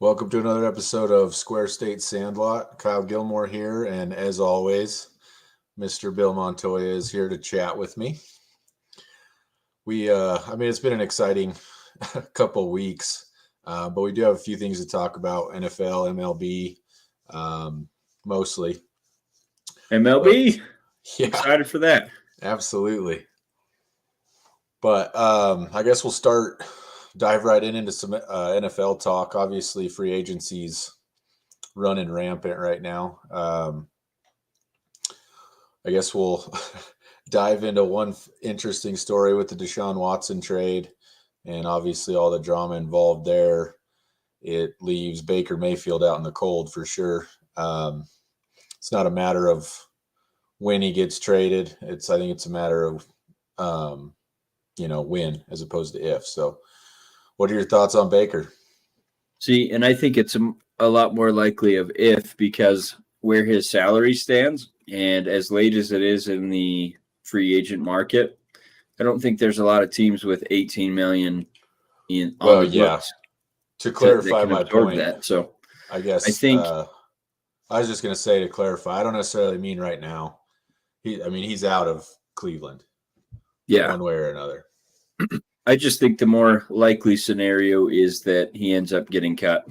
Welcome to another episode of Square State Sandlot. Kyle Gilmore here, and as always, Mr. Bill Montoya is here to chat with me. It's been an exciting couple weeks, but we do have a few things to talk about. NFL, MLB, mostly. MLB? But, yeah, excited for that. Absolutely. But I guess we'll dive right into some NFL talk. Obviously, free agency's running rampant right now. I guess we'll dive into one interesting story with the Deshaun Watson trade, and obviously all the drama involved there. It leaves Baker Mayfield out in the cold for sure. It's not a matter of when he gets traded. I think it's a matter of when as opposed to if. So what are your thoughts on Baker? See, and I think it's a lot more likely of if, because where his salary stands and as late as it is in the free agent market, I don't think there's a lot of teams with $18 million on the books. To clarify my point, that. So I think I was just going to say, to clarify, I don't necessarily mean right now. He's out of Cleveland. Yeah, one way or another. I just think the more likely scenario is that he ends up getting cut,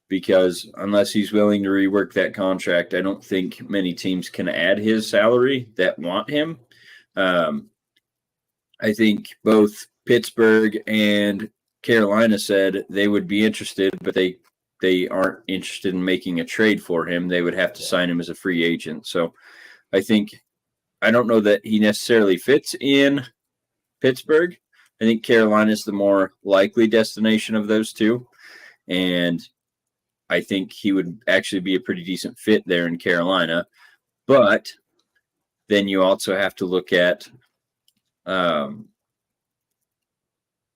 because unless he's willing to rework that contract, I don't think many teams can add his salary that want him. I think both Pittsburgh and Carolina said they would be interested, but they aren't interested in making a trade for him. They would have to sign him as a free agent. So I don't know that he necessarily fits in Pittsburgh. I think Carolina is the more likely destination of those two. And I think he would actually be a pretty decent fit there in Carolina. But then you also have to look at, can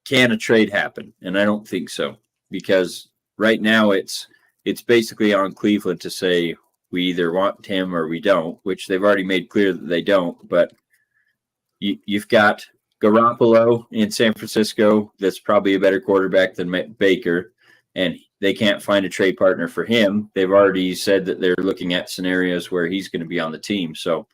a trade happen? And I don't think so, because right now it's basically on Cleveland to say we either want him or we don't, which they've already made clear that they don't. But you've got Garoppolo in San Francisco that's probably a better quarterback than Baker, and they can't find a trade partner for him. They've already said that they're looking at scenarios where he's going to be on the team. So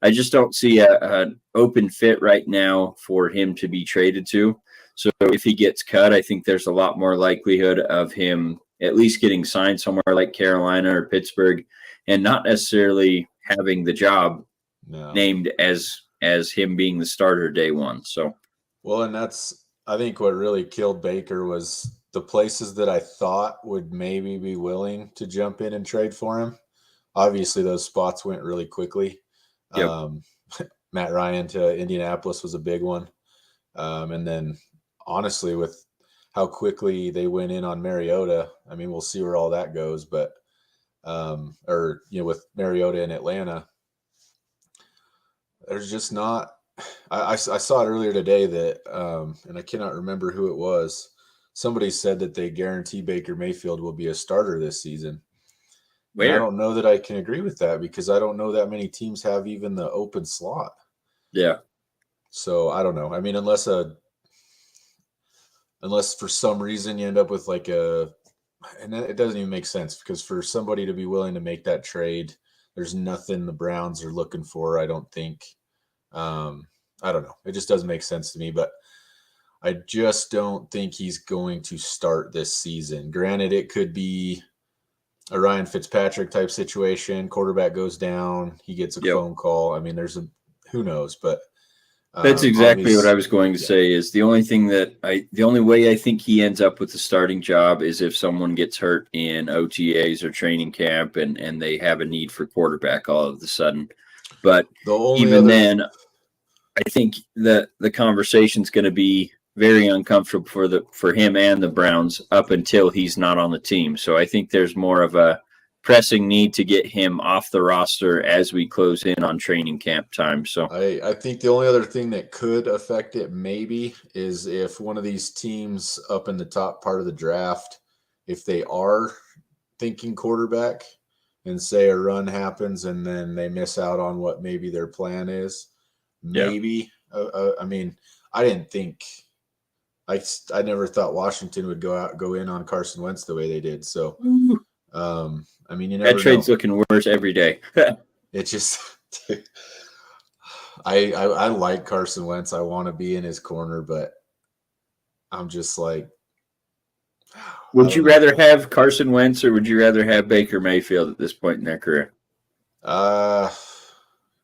I just don't see an open fit right now for him to be traded to. So if he gets cut, I think there's a lot more likelihood of him at least getting signed somewhere like Carolina or Pittsburgh, and not necessarily having the job named as him being the starter day one. So, well, and that's, I think what really killed Baker was the places that I thought would maybe be willing to jump in and trade for him. Obviously, those spots went really quickly. Yep. Matt Ryan to Indianapolis was a big one. And then, honestly, with how quickly they went in on Mariota, we'll see where all that goes. But, with Mariota in Atlanta, there's just not. I saw it earlier today that, and I cannot remember who it was. Somebody said that they guarantee Baker Mayfield will be a starter this season. I don't know that I can agree with that, because I don't know that many teams have even the open slot. Yeah. So I don't know. Unless for some reason you end up with and it doesn't even make sense, because for somebody to be willing to make that trade, there's nothing the Browns are looking for, I don't think. I don't know. It just doesn't make sense to me, but I just don't think he's going to start this season. Granted, it could be a Ryan Fitzpatrick type situation. Quarterback goes down, he gets a phone call. Who knows, but that's exactly what I was going to say. Is the only way I think he ends up with the starting job is if someone gets hurt in OTAs or training camp and they have a need for quarterback all of a sudden. But then, I think that the conversation's going to be very uncomfortable for him and the Browns up until he's not on the team. So I think there's more of a pressing need to get him off the roster as we close in on training camp time. So I think the only other thing that could affect it maybe is if one of these teams up in the top part of the draft, if they are thinking quarterback and say a run happens and then they miss out on what maybe their plan is, maybe. I didn't think I never thought Washington would go in on Carson Wentz the way they did. So, I mean, you That never trade's know. looking worse every day. It just, I like Carson Wentz. I want to be in his corner, but I'm just like, Would you rather have Carson Wentz or would you rather have Baker Mayfield at this point in their career?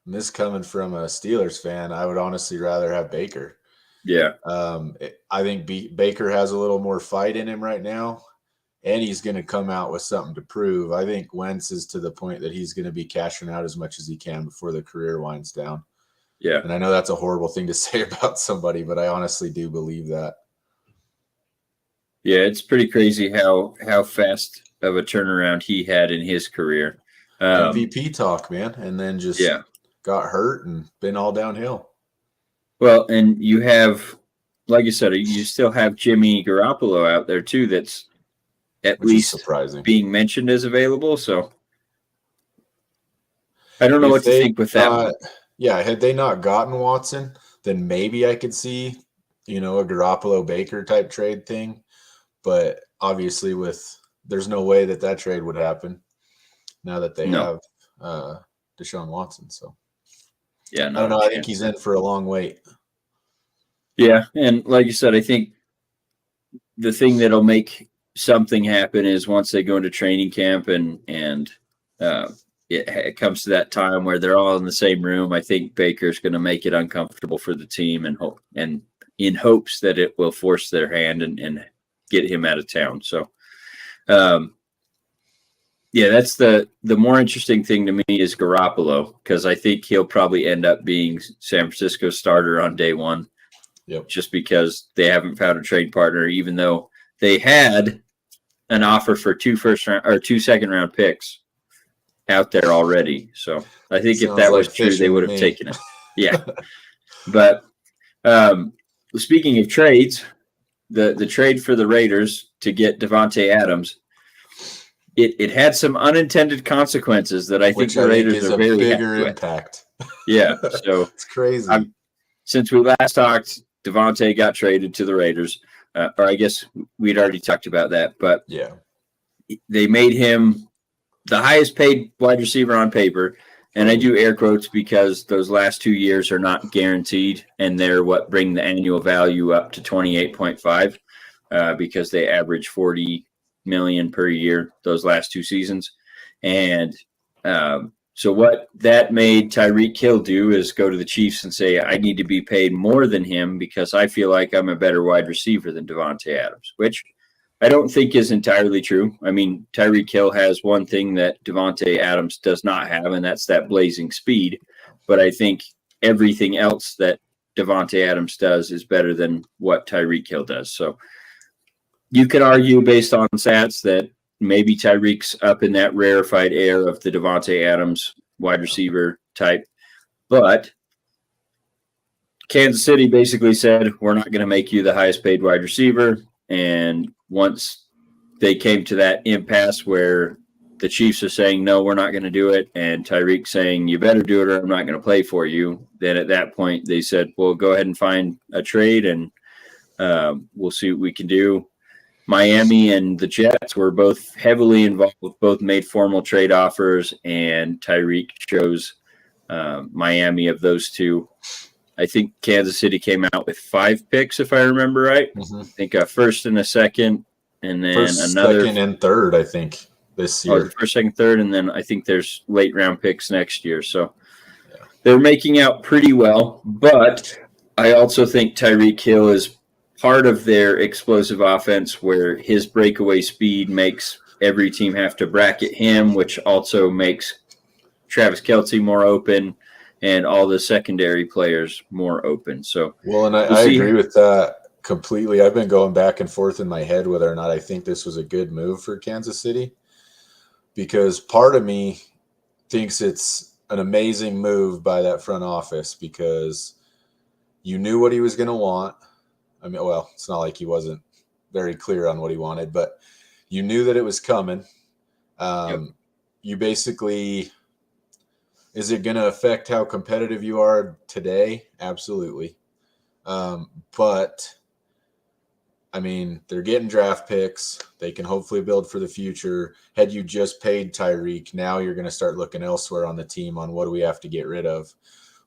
This coming from a Steelers fan, I would honestly rather have Baker. Yeah. I think Baker has a little more fight in him right now, and he's going to come out with something to prove. I think Wentz is to the point that he's going to be cashing out as much as he can before the career winds down. Yeah. And I know that's a horrible thing to say about somebody, but I honestly do believe that. Yeah, it's pretty crazy how fast of a turnaround he had in his career. MVP talk, man, and then just got hurt and been all downhill. Well, and you have, like you said, you still have Jimmy Garoppolo out there too. That's at least surprising, being mentioned as available. So I don't know what to think with that one. Yeah, had they not gotten Watson, then maybe I could see, a Garoppolo Baker type trade thing. But obviously, there's no way that trade would happen now that they have Deshaun Watson. So yeah, I don't know. I think he's in for a long wait. Yeah, and like you said, I think the thing that'll make something happen is once they go into training camp and it comes to that time where they're all in the same room. I think Baker's going to make it uncomfortable for the team and in hopes that it will force their hand and get him out of town. So, that's the more interesting thing to me is Garoppolo, because I think he'll probably end up being San Francisco's starter on day one. Yep. Just because they haven't found a trade partner, even though they had an offer for 2 second-round picks out there already. So I think if that was true, they would have taken it. Yeah. But speaking of trades, the trade for the Raiders to get Devante Adams, it had some unintended consequences that I think the Raiders are very bigger impact. Yeah. So it's crazy. Since we last talked, Devante got traded to the Raiders, or I guess we'd already talked about that, but yeah, they made him the highest paid wide receiver on paper. And I do air quotes because those last 2 years are not guaranteed, and they're what bring the annual value up to 28.5 because they average 40 million per year those last 2 seasons. And so what that made Tyreek Hill do is go to the Chiefs and say, I need to be paid more than him because I feel like I'm a better wide receiver than Devante Adams, which I don't think is entirely true. I mean, Tyreek Hill has one thing that Devante Adams does not have, and that's that blazing speed. But I think everything else that Devante Adams does is better than what Tyreek Hill does. So you could argue based on stats that maybe Tyreek's up in that rarefied air of the Devante Adams wide receiver type. But Kansas City basically said, we're not going to make you the highest paid wide receiver. And once they came to that impasse where the Chiefs are saying, no, we're not going to do it, and Tyreek saying, you better do it or I'm not going to play for you, then at that point they said, well, go ahead and find a trade and we'll see what we can do. Miami and the Jets were both heavily involved, both made formal trade offers, and Tyreek chose Miami of those two. I think Kansas City came out with 5 picks, if I remember right. Mm-hmm. I think a first and a second, and then another second and third, I think, this year. The first, second, third, and then I think there's late round picks next year. So they're making out pretty well, but I also think Tyreek Hill is part of their explosive offense where his breakaway speed makes every team have to bracket him, which also makes Travis Kelce more open and all the secondary players more open. So, and I agree with that completely. I've been going back and forth in my head whether or not I think this was a good move for Kansas City, because part of me thinks it's an amazing move by that front office because you knew what he was going to want. I mean, well, it's not like he wasn't very clear on what he wanted, but you knew that it was coming. You basically, is it going to affect how competitive you are today? Absolutely. But I mean, they're getting draft picks. They can hopefully build for the future. Had you just paid Tyreek, now you're going to start looking elsewhere on the team on what do we have to get rid of.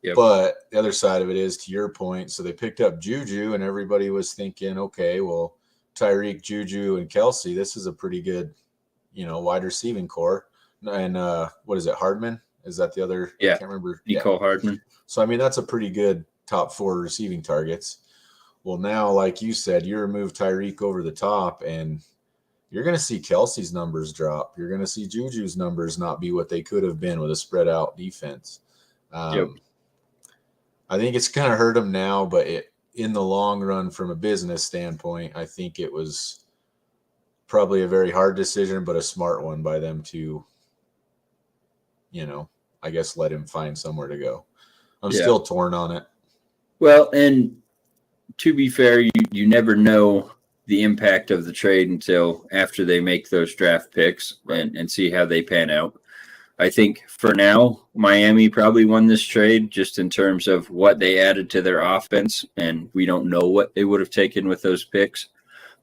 Yep. But the other side of it is, to your point, so they picked up Juju, and everybody was thinking, okay, well, Tyreek, Juju, and Kelsey, this is a pretty good, wide receiving core. And what is it, Hardman? Is that the other? Yeah. I can't remember. Nicole Hardman. So, I mean, that's a pretty good top 4 receiving targets. Well, now, like you said, you remove Tyreek over the top, and you're going to see Kelsey's numbers drop. You're going to see Juju's numbers not be what they could have been with a spread out defense. Yep. I think it's going to hurt them now, but in the long run, from a business standpoint, I think it was probably a very hard decision, but a smart one by them to, I guess let him find somewhere to go. I'm still torn on it. Well, and to be fair, you never know the impact of the trade until after they make those draft picks and see how they pan out. I think for now, Miami probably won this trade just in terms of what they added to their offense, and we don't know what they would have taken with those picks.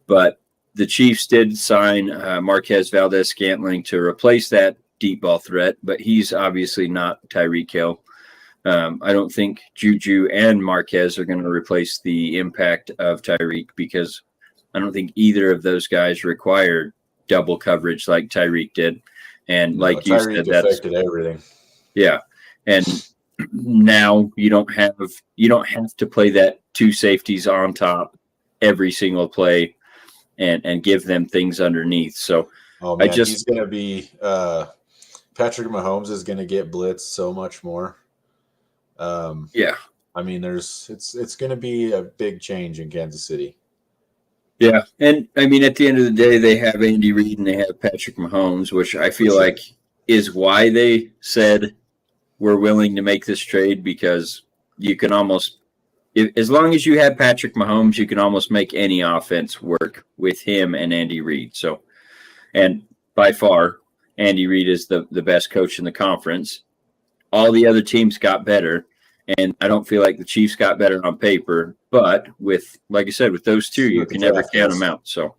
But the Chiefs did sign Marquez Valdez-Scantling to replace that deep ball threat, but he's obviously not Tyreek Hill. I don't think Juju and Marquez are going to replace the impact of Tyreek because I don't think either of those guys require double coverage like Tyreek did. And like you Tyreek said, that's affected everything. Yeah. And now you don't have to play that 2 safeties on top every single play and give them things underneath. So he's going to be Patrick Mahomes is going to get blitzed so much more. I mean, it's going to be a big change in Kansas City. Yeah, and I mean, at the end of the day, they have Andy Reid and they have Patrick Mahomes, which I feel like is why they said we're willing to make this trade, because you can almost, as long as you have Patrick Mahomes, you can almost make any offense work with him and Andy Reid. So, and by far, Andy Reid is the best coach in the conference. All the other teams got better. And I don't feel like the Chiefs got better on paper, but with, like I said, with those two, you can never count them out. So,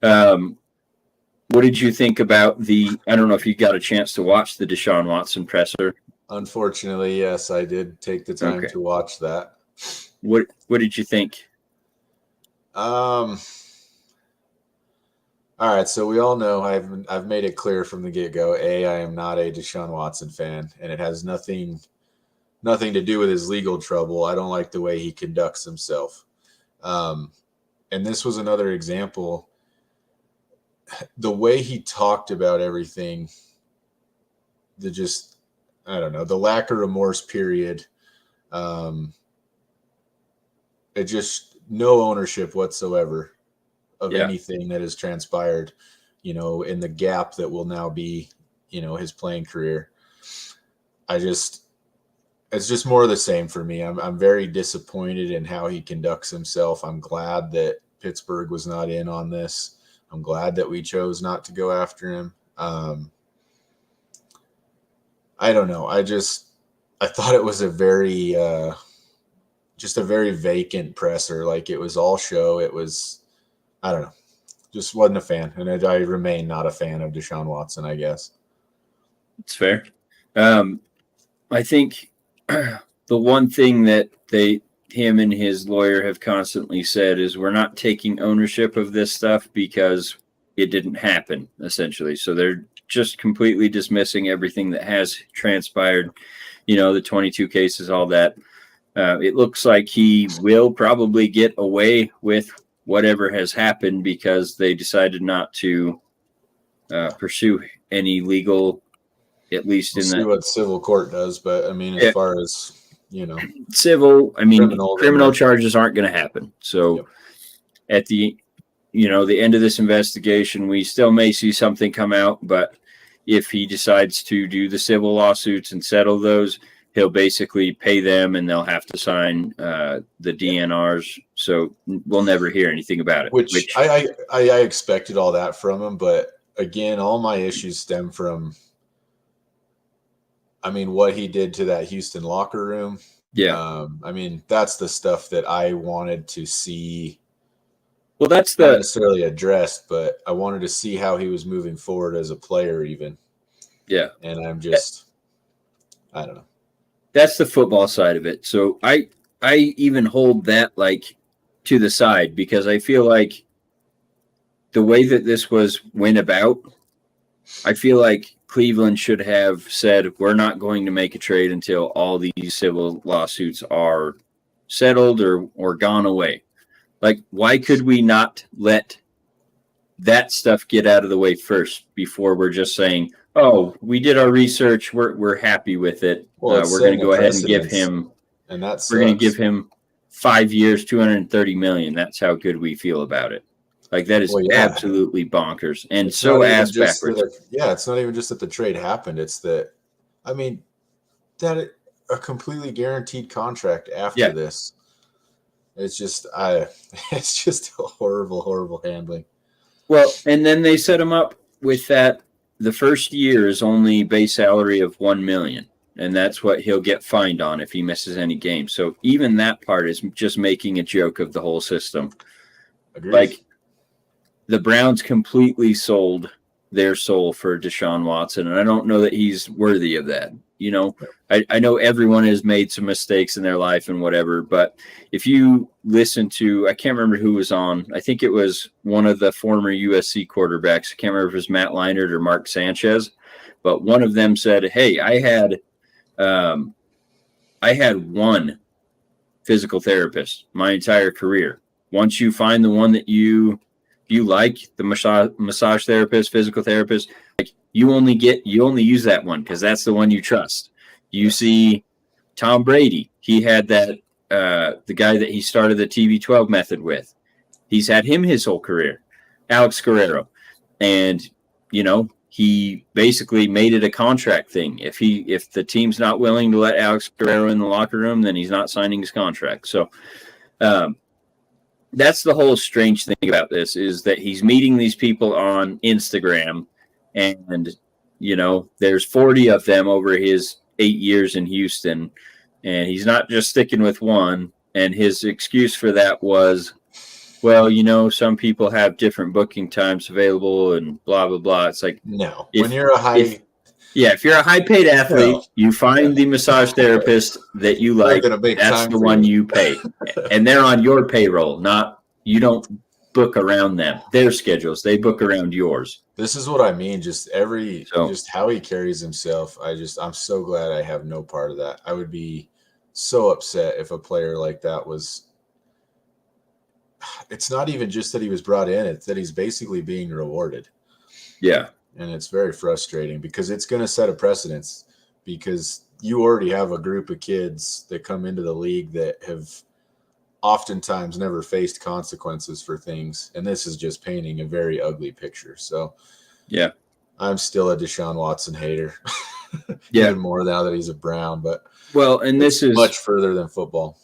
what did you think about I don't know if you got a chance to watch the Deshaun Watson presser. Unfortunately, yes, I did take the time to watch that. What did you think? All right, so we all know I've made it clear from the get-go, I am not a Deshaun Watson fan, and it has nothing to do with his legal trouble. I don't like the way he conducts himself. And this was another example. The way he talked about everything, the lack of remorse period. It just no ownership whatsoever of anything that has transpired, in the gap that will now be, his playing career. It's just more of the same for me. I'm very disappointed in how he conducts himself. I'm glad that Pittsburgh was not in on this. I'm glad that we chose not to go after him. I don't know. I thought it was a very vacant presser. Like, it was all show. It was, I don't know, just wasn't a fan. And I remain not a fan of Deshaun Watson, I guess. It's fair. I think the one thing that him and his lawyer have constantly said is we're not taking ownership of this stuff because it didn't happen, essentially. So they're just completely dismissing everything that has transpired, the 22 cases, all that. It looks like he will probably get away with whatever has happened because they decided not to pursue any legal, at least we'll see what civil court does. But I mean, as far as, civil, I mean, criminal charges aren't going to happen. So at the end of this investigation, we still may see something come out, but if he decides to do the civil lawsuits and settle those, he'll basically pay them and they'll have to sign the DNRs. So we'll never hear anything about it. Which I expected all that from him. But again, all my issues stem from, what he did to that Houston locker room. Yeah. That's the stuff that I wanted to see Well, that's not the necessarily addressed, but I wanted to see how he was moving forward as a player even. yeah. And I don't know. That's the football side of it. So I even hold that like to the side because I feel like the way that this went about, I feel like Cleveland should have said we're not going to make a trade until all these civil lawsuits are settled or gone away. Like, why could we not let that stuff get out of the way first before we're just saying, "Oh, we did our research. We're happy with it. Well, it's We're going setting to a go ahead and precedence, and that we're going to give sucks. him 5 years, 230 million. That's how good we feel about it." Like that is Well, yeah, absolutely bonkers and it's not so even ass just backwards. that. Yeah, it's not even just that the trade happened. It's that, I mean, a completely guaranteed contract after Yeah. this. It's just it's just a horrible, horrible handling. Well, and then they set him up with that. The first year is only base salary of 1 million, and that's what he'll get fined on if he misses any games. So even that part is just making a joke of the whole system. Agreed. Like the Browns completely sold their soul for Deshaun Watson, and I don't know that he's worthy of that. You know, I know everyone has made some mistakes in their life and whatever, but if you listen to, I can't remember who was on, I think it was one of the former USC quarterbacks. I can't remember if it was Matt Leinart or Mark Sanchez, but one of them said, "Hey, I had one physical therapist my entire career. Once you find the one that you like, the massage therapist, physical therapist, like you only use that one because that's the one you trust." You see Tom Brady, he had that the guy that he started the TB12 method with. He's had him his whole career. Alex Guerrero. And he basically made it a contract thing. If the team's not willing to let Alex Guerrero in the locker room, then he's not signing his contract. So that's the whole strange thing about this, is that he's meeting these people on Instagram, and there's 40 of them over his 8 years in Houston, and he's not just sticking with one. And his excuse for that was, well, some people have different booking times available and blah blah blah. It's like, No, if when you're a high, if you're a high paid athlete, no, you find the massage therapist that you they're like. gonna make That's time the for one you. you pay, and they're on your payroll. Not you don't book around them. Their schedules, they book around yours. This is what I mean. Just So just how he carries himself. I'm so glad I have no part of that. I would be so upset if a player like that was. It's not even just that he was brought in; it's that he's basically being rewarded. yeah, And it's very frustrating because it's going to set a precedence, because you already have a group of kids that come into the league that have oftentimes never faced consequences for things, and this is just painting a very ugly picture. So yeah, I'm still a Deshaun Watson hater, yeah. even more now that he's a Brown, but Well, and this it's is, much further than football.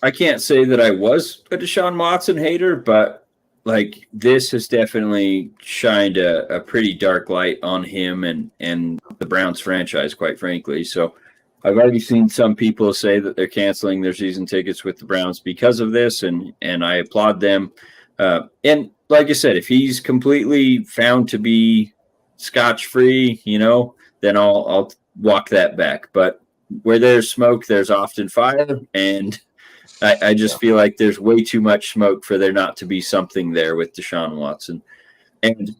I can't say that I was a Deshaun Watson hater, but like this has definitely shined a pretty dark light on him and the Browns franchise, quite frankly. So I've already seen some people say that they're canceling their season tickets with the Browns because of this, and I applaud them. And like I said, if he's completely found to be scotch free, then I'll walk that back. But where there's smoke, there's often fire, and I just feel like there's way too much smoke for there not to be something there with Deshaun Watson. And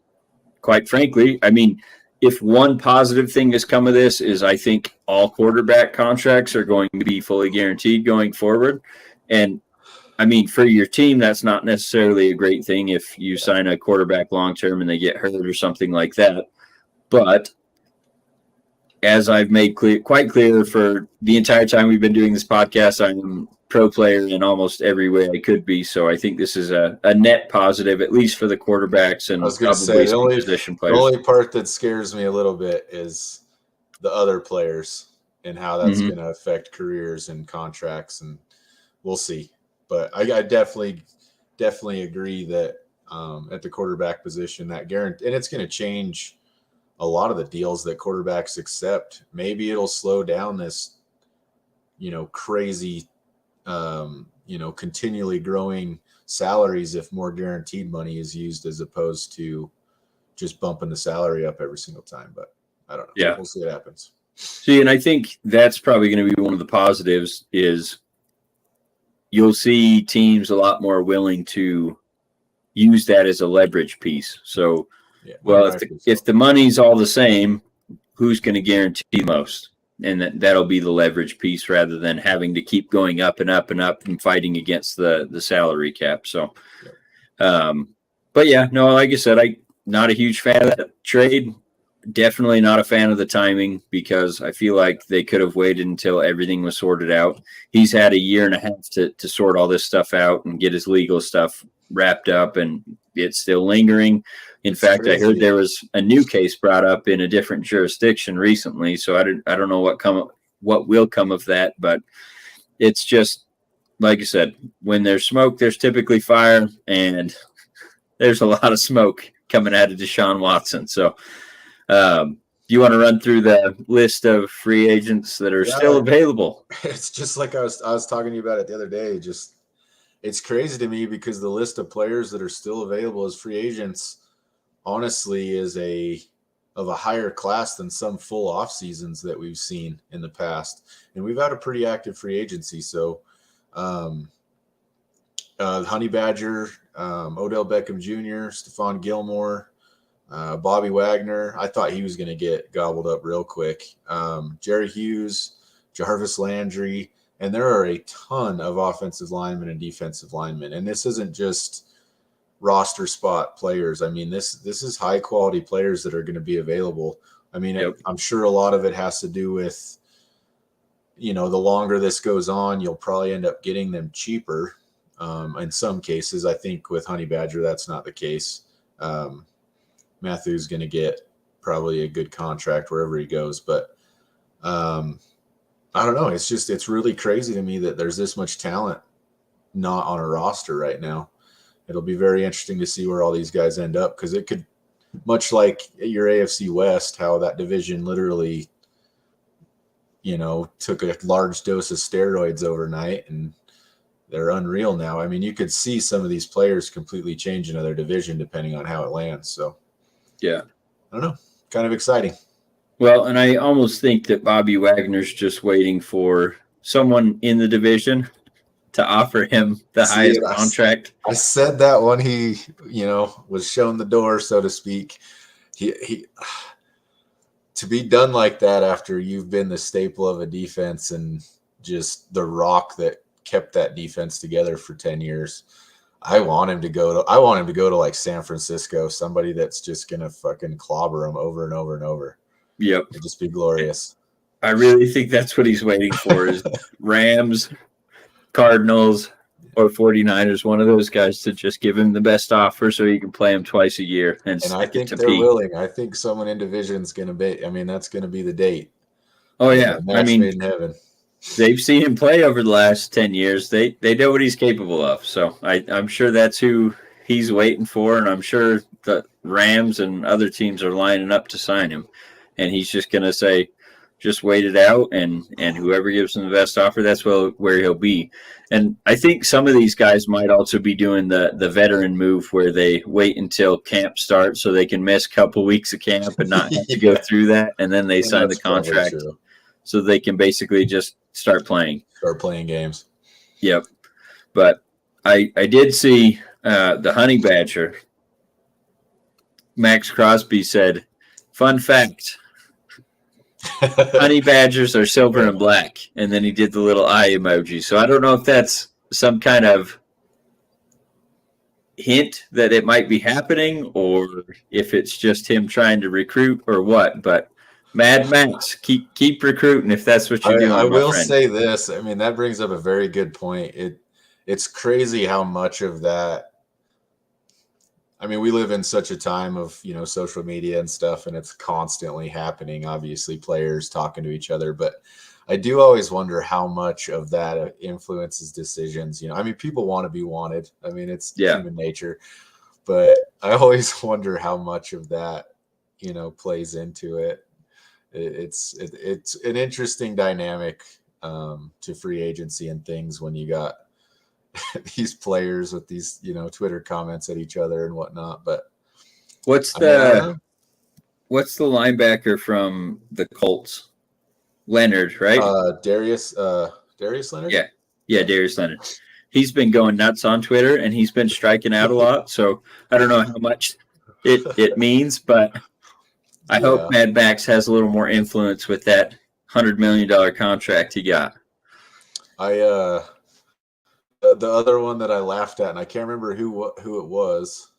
quite frankly, I mean, if one positive thing has come of this is I think all quarterback contracts are going to be fully guaranteed going forward. And I mean, for your team, that's not necessarily a great thing if you sign a quarterback long term and they get hurt or something like that. But as I've made quite clear for the entire time we've been doing this podcast, I'm pro player in almost every way I could be. So I think this is a net positive, at least for the quarterbacks I and was going to probably say some position the players. only part that scares me a little bit is the other players and how that's Mm-hmm. going to affect careers and contracts, and we'll see. But I definitely agree that at the quarterback position, that guarantee, and it's going to change a lot of the deals that quarterbacks accept. Maybe it'll slow down this, crazy, continually growing salaries if more guaranteed money is used as opposed to just bumping the salary up every single time. But I don't know. Yeah. We'll see what happens. See, and I think that's probably going to be one of the positives is you'll see teams a lot more willing to use that as a leverage piece. So, well, if the money's all the same, who's going to guarantee most? And that'll be the leverage piece rather than having to keep going up and up and up and fighting against the salary cap. So, but yeah, no, like I said, I'm not a huge fan of that trade. Definitely not a fan of the timing because I feel like they could have waited until everything was sorted out. He's had a year and a half to sort all this stuff out and get his legal stuff wrapped up, and it's still lingering. In fact, I heard there was a new case brought up in a different jurisdiction recently, so I don't know what will come of that, but it's just like I said, when there's smoke, there's typically fire, and there's a lot of smoke coming out of Deshaun Watson. So, you want to run through the list of free agents that are still available? It's just like I was talking to you about it the other day. Just it's crazy to me because the list of players that are still available as free agents, honestly, is of a higher class than some full off seasons that we've seen in the past. And we've had a pretty active free agency. So, Honey Badger, Odell Beckham Jr., Stephon Gilmore, Bobby Wagner. I thought he was going to get gobbled up real quick. Jerry Hughes, Jarvis Landry, and there are a ton of offensive linemen and defensive linemen. And this isn't just roster spot players. I mean, this is high quality players that are going to be available. I mean, I'm sure a lot of it has to do with, the longer this goes on, you'll probably end up getting them cheaper. In some cases, I think with Honey Badger, that's not the case. Matthew's going to get probably a good contract wherever he goes. But I don't know. It's really crazy to me that there's this much talent not on a roster right now. It'll be very interesting to see where all these guys end up because it could, much like your AFC West, how that division literally, took a large dose of steroids overnight and they're unreal now. I mean, you could see some of these players completely change another division depending on how it lands. So, yeah, I don't know. Kind of exciting. Well, and I almost think that Bobby Wagner's just waiting for someone in the division to offer him the highest contract. I said that when he, was shown the door, so to speak. He to be done like that after you've been the staple of a defense and just the rock that kept that defense together for 10 years. I want him to go to like San Francisco, somebody that's just going to fucking clobber him over and over and over. Yep. It'd just be glorious. I really think that's what he's waiting for is Rams, Cardinals, or 49ers, one of those guys to just give him the best offer so he can play him twice a year. And I think they're willing. I think someone in division's going to be – that's going to be the date. Oh, yeah. Match made in heaven. They've seen him play over the last 10 years. They know what he's capable of. So I'm sure that's who he's waiting for, and I'm sure the Rams and other teams are lining up to sign him. And he's just going to say, just wait it out, and whoever gives him the best offer, that's where he'll be. And I think some of these guys might also be doing the veteran move where they wait until camp starts so they can miss a couple weeks of camp and not have to go through that, and then they sign the contract so they can basically just start playing games. Yep. But I did see the Honey Badger. Max Crosby said, fun fact, Honey Badgers are silver and black. And then he did the little eye emoji. So I don't know if that's some kind of hint that it might be happening or if it's just him trying to recruit or what. But Mad Max, keep recruiting if that's what you're doing. I will say this. I mean, that brings up a very good point. It's crazy how much of that. I mean, we live in such a time of, social media and stuff, and it's constantly happening, obviously, players talking to each other. But I do always wonder how much of that influences decisions. People want to be wanted. I mean, it's human nature. But I always wonder how much of that, plays into it. It's an interesting dynamic to free agency and things when you got these players with these, Twitter comments at each other and whatnot. But what's the linebacker from the Colts? Leonard, right? Darius Leonard. Yeah, Darius Leonard. He's been going nuts on Twitter, and he's been striking out a lot. So I don't know how much it means, but I hope Mad Max has a little more influence with that $100 million contract he got. The other one that I laughed at, and I can't remember who it was.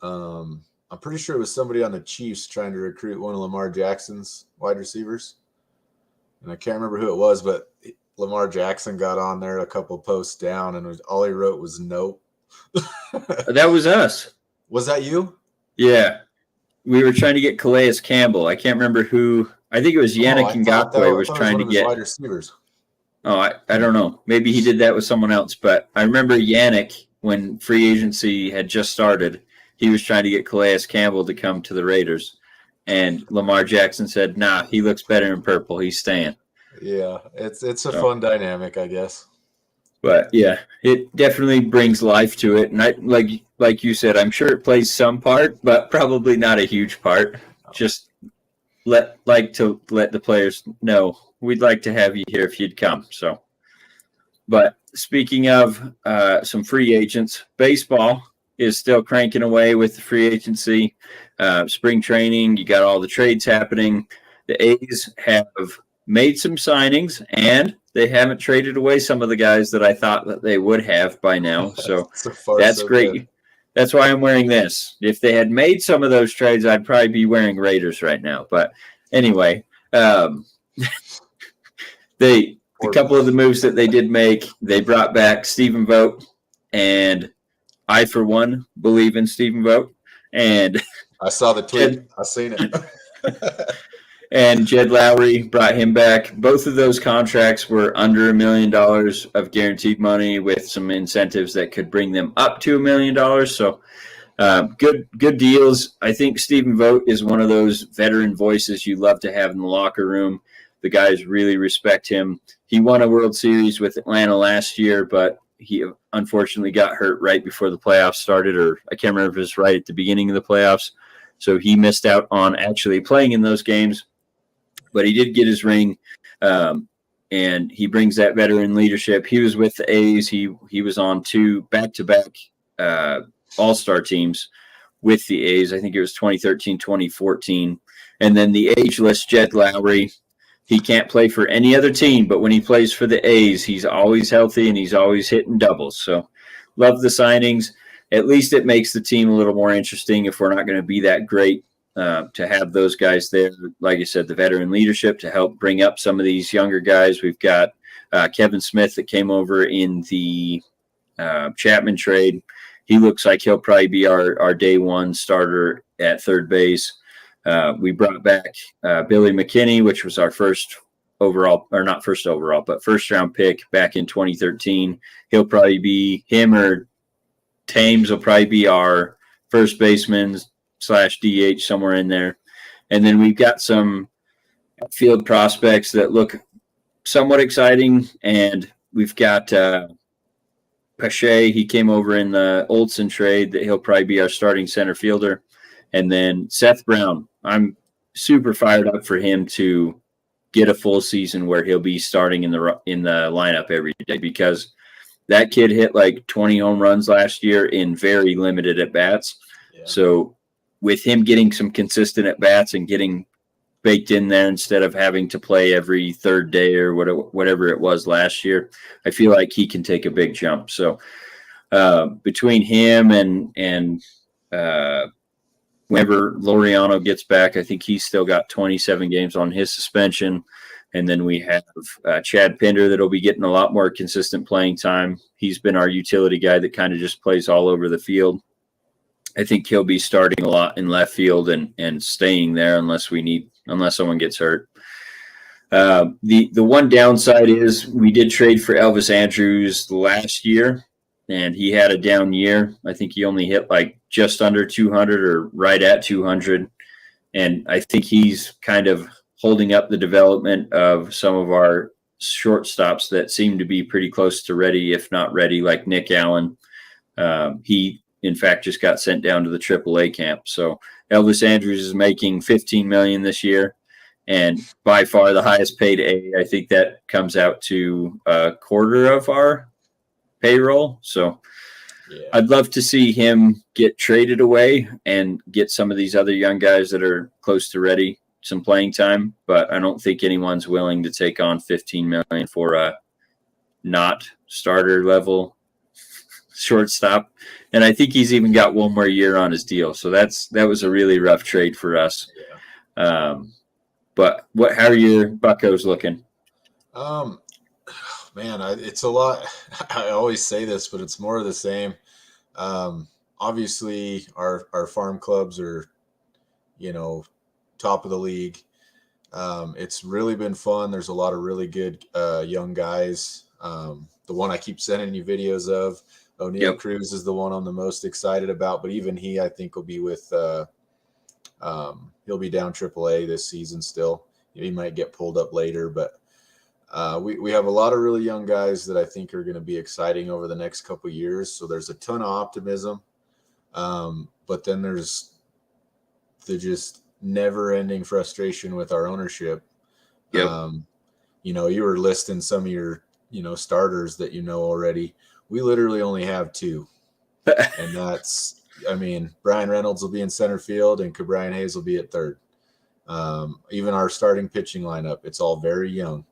I'm pretty sure it was somebody on the Chiefs trying to recruit one of Lamar Jackson's wide receivers, and I can't remember who it was, but Lamar Jackson got on there a couple posts down, and all he wrote was "no." That was us. Was that you? Yeah, we were trying to get Calais Campbell. I can't remember who. I think it was Yannick Ngakoue was trying to get wide receivers. Oh, I don't know. Maybe he did that with someone else, but I remember Yannick, when free agency had just started, he was trying to get Calais Campbell to come to the Raiders, and Lamar Jackson said, "Nah, he looks better in purple. He's staying." Yeah, it's a fun dynamic, I guess. But yeah, it definitely brings life to it, and I like you said, I'm sure it plays some part, but probably not a huge part. Just let the players know we'd like to have you here if you'd come. So, but speaking of some free agents, baseball is still cranking away with the free agency, spring training. You got all the trades happening. The A's have made some signings, and they haven't traded away some of the guys that I thought that they would have by now. So that's great. Good. That's why I'm wearing this. If they had made some of those trades, I'd probably be wearing Raiders right now. But anyway, the couple of the moves that they did make, they brought back Stephen Vogt, and I, for one, believe in Stephen Vogt. And I saw the tweet. I seen it. And Jed Lowry, brought him back. Both of those contracts were under $1 million of guaranteed money with some incentives that could bring them up to $1 million. So good deals. I think Stephen Vogt is one of those veteran voices you love to have in the locker room. The guys really respect him. He won a World Series with Atlanta last year, but he unfortunately got hurt right before the playoffs started, or I can't remember if it was right at the beginning of the playoffs. So he missed out on actually playing in those games. But he did get his ring, and he brings that veteran leadership. He was with the A's. He was on 2 back-to-back all-star teams with the A's. I think it was 2013, 2014. And then the ageless Jed Lowry, he can't play for any other team, but when he plays for the A's, he's always healthy and he's always hitting doubles. So love the signings. At least it makes the team a little more interesting if we're not going to be that great. To have those guys there, like I said, the veteran leadership to help bring up some of these younger guys. We've got Kevin Smith that came over in the Chapman trade. He looks like he'll probably be our day one starter at third base. We brought back Billy McKinney, which was our first round pick back in 2013. He'll probably be him, or Thames will probably be our first baseman / DH somewhere in there. And then we've got some field prospects that look somewhat exciting. And we've got Pache. He came over in the Olsen trade that he'll probably be our starting center fielder. And then Seth Brown. I'm super fired up for him to get a full season where he'll be starting in the lineup every day, because that kid hit like 20 home runs last year in very limited at-bats. Yeah. So with him getting some consistent at-bats and getting baked in there instead of having to play every third day or whatever it was last year, I feel like he can take a big jump. So between him and whenever Laureano gets back, I think he's still got 27 games on his suspension. And then we have Chad Pinder that'll be getting a lot more consistent playing time. He's been our utility guy that kind of just plays all over the field. I think he'll be starting a lot in left field and staying there unless someone gets hurt. The one downside is we did trade for Elvis Andrus last year, and he had a down year. I think he only hit like just under 200 or right at 200. And I think he's kind of holding up the development of some of our shortstops that seem to be pretty close to ready, if not ready, like Nick Allen. He, in fact, just got sent down to the AAA camp. So Elvis Andrews is making $15 million this year, and by far the highest paid A. I think that comes out to a quarter of our payroll. So Yeah. I'd love to see him get traded away and get some of these other young guys that are close to ready some playing time, but I don't think anyone's willing to take on $15 million for a not starter level shortstop. And I think he's even got one more year on his deal. So that was a really rough trade for us. Yeah. But how are your Buccos looking? Man, it's a lot. I always say this, but it's more of the same. Obviously, our farm clubs are, top of the league. It's really been fun. There's a lot of really good young guys. The one I keep sending you videos of, O'Neal Cruz, is the one I'm the most excited about. But even he, I think, will be with he'll be down AAA this season still. He might get pulled up later, but we have a lot of really young guys that I think are going to be exciting over the next couple of years. So there's a ton of optimism. But then there's the just never-ending frustration with our ownership. Yep. You were listing some of your, starters that already. We literally only have two. And that's, Brian Reynolds will be in center field and Cabrian Hayes will be at third. Even our starting pitching lineup, it's all very young.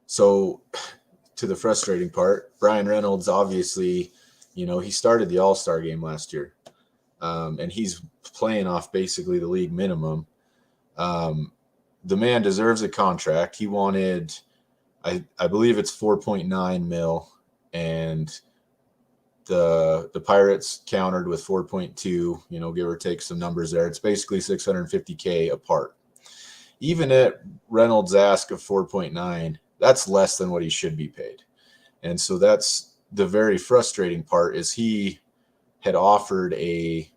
So to the frustrating part, Brian Reynolds, obviously, he started the All-Star game last year. And he's playing off basically the league minimum. The man deserves a contract. He wanted, I believe it's 4.9 mil, and the Pirates countered with 4.2, give or take some numbers there. It's basically $650K apart. Even at Reynolds' ask of 4.9, that's less than what he should be paid. And so that's the very frustrating part, is he had offered a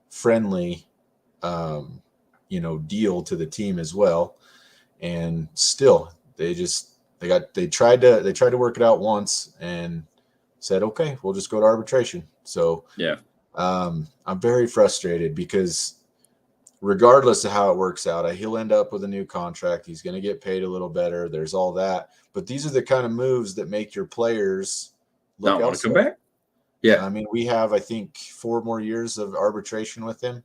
friendly, deal to the team as well. And still they tried to work it out once and said, okay, we'll just go to arbitration. So I'm very frustrated because regardless of how it works out, he'll end up with a new contract. He's going to get paid a little better. There's all that. But these are the kind of moves that make your players look not want to come elsewhere. back. Yeah. We have, I think, 4 more years of arbitration with him.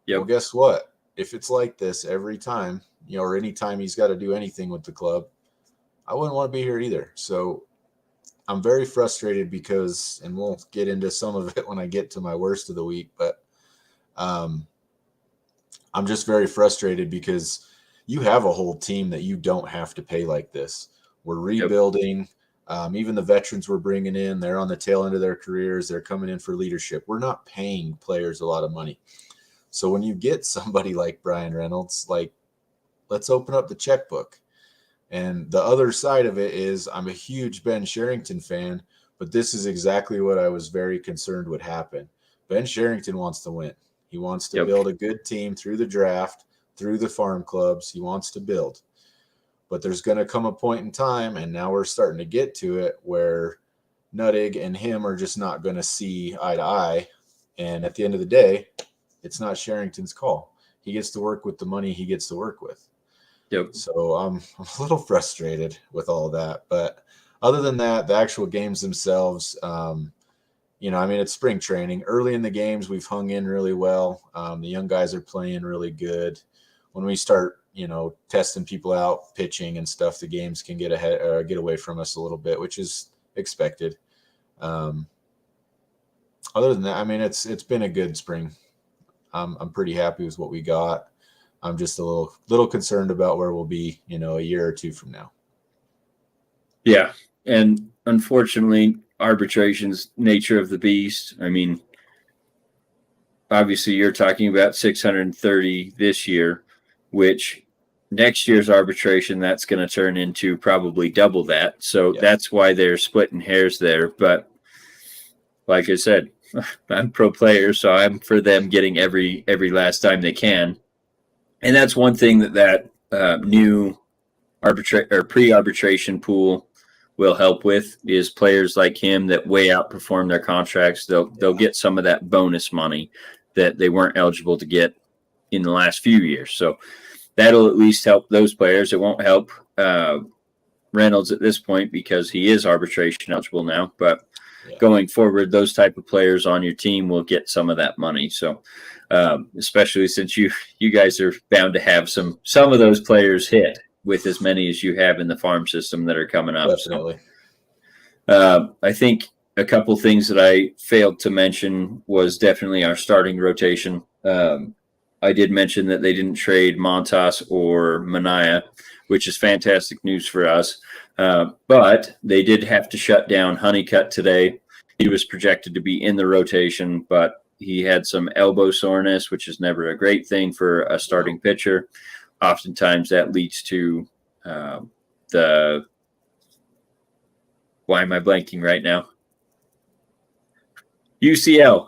Yep. Well, guess what? If it's like this every time, or any time he's got to do anything with the club, I wouldn't want to be here either. So I'm very frustrated because, and we'll get into some of it when I get to my worst of the week, but I'm just very frustrated because you have a whole team that you don't have to pay like this. We're rebuilding. Even the veterans we're bringing in, they're on the tail end of their careers. They're coming in for leadership. We're not paying players a lot of money. So when you get somebody like Brian Reynolds, let's open up the checkbook. And the other side of it is, I'm a huge Ben Sherrington fan, but this is exactly what I was very concerned would happen. Ben Sherrington wants to win. He wants to build a good team through the draft, through the farm clubs. He wants to build. But there's going to come a point in time, and now we're starting to get to it, where Nuttig and him are just not going to see eye to eye. And at the end of the day, it's not Sherrington's call. He gets to work with the money he gets to work with. Yep. So I'm a little frustrated with all that. But other than that, the actual games themselves, it's spring training. Early in the games, we've hung in really well. The young guys are playing really good. When we start, testing people out, pitching and stuff, the games can get get away from us a little bit, which is expected. Other than that, it's been a good spring. I'm pretty happy with what we got. I'm just a little concerned about where we'll be, a year or two from now. Yeah. And unfortunately, arbitration's nature of the beast. Obviously you're talking about 630 this year, which next year's arbitration, that's going to turn into probably double that. So that's why they're splitting hairs there. But like I said, I'm pro player, so I'm for them getting every last time they can. And that's one thing that new pre-arbitration pool will help with is players like him that way outperform their contracts. They'll get some of that bonus money that they weren't eligible to get in the last few years. So that'll at least help those players. It won't help Reynolds at this point because he is arbitration eligible now. But going forward, those type of players on your team will get some of that money. So especially since you guys are bound to have some of those players hit with as many as you have in the farm system that are coming up. Definitely. So, I think a couple things that I failed to mention was definitely our starting rotation. I did mention that they didn't trade Montas or Mania, which is fantastic news for us. But they did have to shut down Honeycutt today. He was projected to be in the rotation, but he had some elbow soreness, which is never a great thing for a starting pitcher. Oftentimes that leads to why am I blanking right now? UCL.